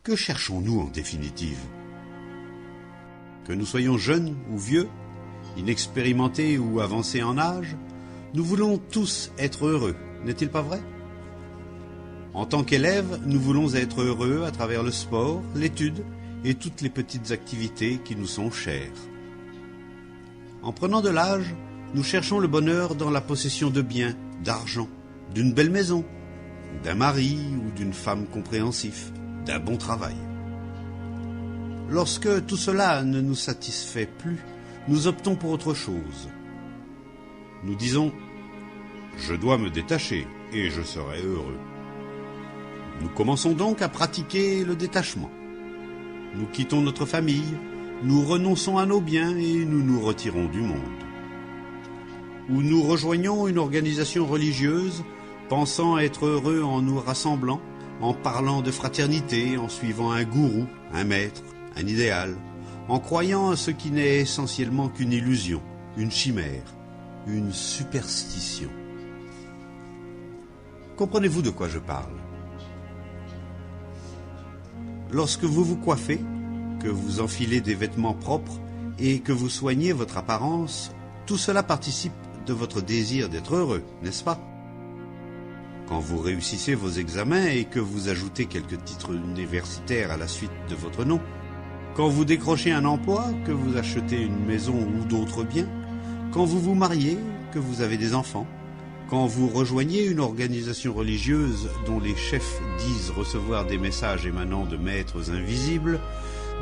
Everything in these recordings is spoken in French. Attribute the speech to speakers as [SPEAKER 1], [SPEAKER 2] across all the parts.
[SPEAKER 1] Que cherchons-nous en définitive? Que nous soyons jeunes ou vieux, inexpérimentés ou avancés en âge, nous voulons tous être heureux, n'est-il pas vrai? En tant qu'élèves, nous voulons être heureux à travers le sport, l'étude et toutes les petites activités qui nous sont chères. En prenant de l'âge, nous cherchons le bonheur dans la possession de biens, d'argent, d'une belle maison, d'un mari ou d'une femme compréhensif, d'un bon travail. Lorsque tout cela ne nous satisfait plus, nous optons pour autre chose. Nous disons « Je dois me détacher et je serai heureux ». Nous commençons donc à pratiquer le détachement. Nous quittons notre famille, nous renonçons à nos biens et nous nous retirons du monde. Ou nous rejoignons une organisation religieuse, pensant être heureux en nous rassemblant, en parlant de fraternité, en suivant un gourou, un maître, un idéal, en croyant à ce qui n'est essentiellement qu'une illusion, une chimère, une superstition. Comprenez-vous de quoi je parle? Lorsque vous vous coiffez, que vous enfilez des vêtements propres et que vous soignez votre apparence, tout cela participe de votre désir d'être heureux, n'est-ce pas? Quand vous réussissez vos examens et que vous ajoutez quelques titres universitaires à la suite de votre nom, quand vous décrochez un emploi, que vous achetez une maison ou d'autres biens, quand vous vous mariez, que vous avez des enfants, quand vous rejoignez une organisation religieuse dont les chefs disent recevoir des messages émanant de maîtres invisibles,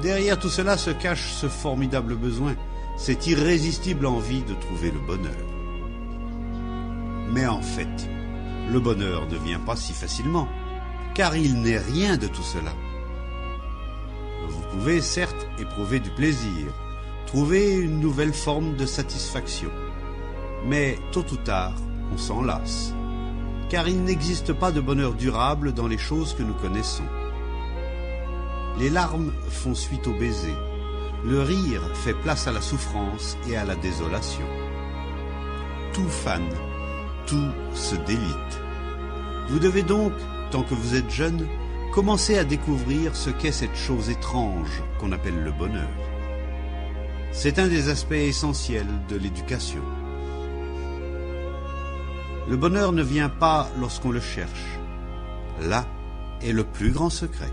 [SPEAKER 1] derrière tout cela se cache ce formidable besoin, cette irrésistible envie de trouver le bonheur. Mais en fait, le bonheur ne vient pas si facilement, car il n'est rien de tout cela. Vous pouvez certes éprouver du plaisir, trouver une nouvelle forme de satisfaction, mais tôt ou tard, on s'en lasse, car il n'existe pas de bonheur durable dans les choses que nous connaissons. Les larmes font suite au baiser, le rire fait place à la souffrance et à la désolation. Tout fane, tout se délite. Vous devez donc, tant que vous êtes jeune, commencer à découvrir ce qu'est cette chose étrange qu'on appelle le bonheur. C'est un des aspects essentiels de l'éducation. Le bonheur ne vient pas lorsqu'on le cherche. Là est le plus grand secret.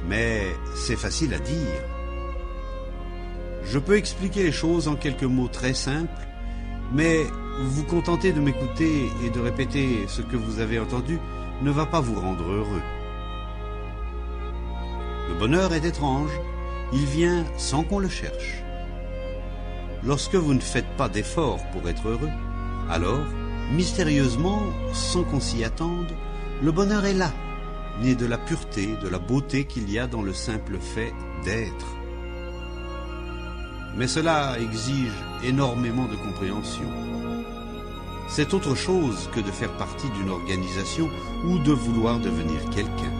[SPEAKER 1] Mais c'est facile à dire. Je peux expliquer les choses en quelques mots très simples, mais vous contenter de m'écouter et de répéter ce que vous avez entendu ne va pas vous rendre heureux. Le bonheur est étrange, il vient sans qu'on le cherche. Lorsque vous ne faites pas d'efforts pour être heureux, alors, mystérieusement, sans qu'on s'y attende, le bonheur est là, né de la pureté, de la beauté qu'il y a dans le simple fait d'être. Mais cela exige énormément de compréhension. C'est autre chose que de faire partie d'une organisation ou de vouloir devenir quelqu'un.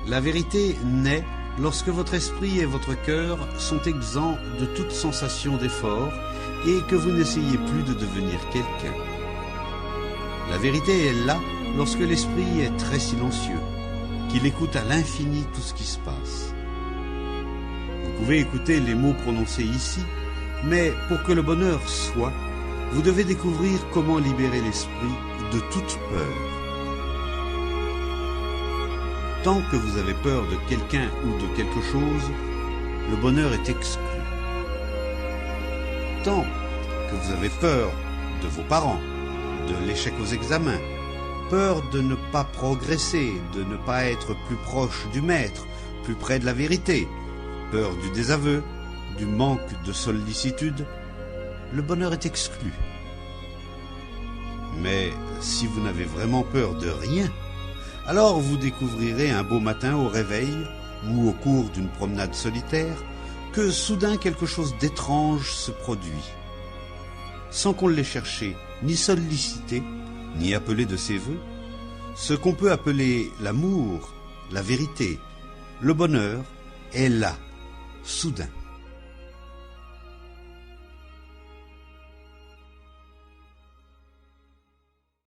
[SPEAKER 1] La vérité naît lorsque votre esprit et votre cœur sont exempts de toute sensation d'effort et que vous n'essayez plus de devenir quelqu'un. La vérité est là lorsque l'esprit est très silencieux, qu'il écoute à l'infini tout ce qui se passe. Vous pouvez écouter les mots prononcés ici, mais pour que le bonheur soit, vous devez découvrir comment libérer l'esprit de toute peur. Tant que vous avez peur de quelqu'un ou de quelque chose, le bonheur est exclu. Tant que vous avez peur de vos parents, de l'échec aux examens, peur de ne pas progresser, de ne pas être plus proche du maître, plus près de la vérité, peur du désaveu, du manque de sollicitude, le bonheur est exclu. Mais si vous n'avez vraiment peur de rien, alors vous découvrirez un beau matin au réveil ou au cours d'une promenade solitaire que soudain quelque chose d'étrange se produit. Sans qu'on l'ait cherché, ni sollicité, ni appelé de ses voeux, ce qu'on peut appeler l'amour, la vérité, le bonheur est là, soudain.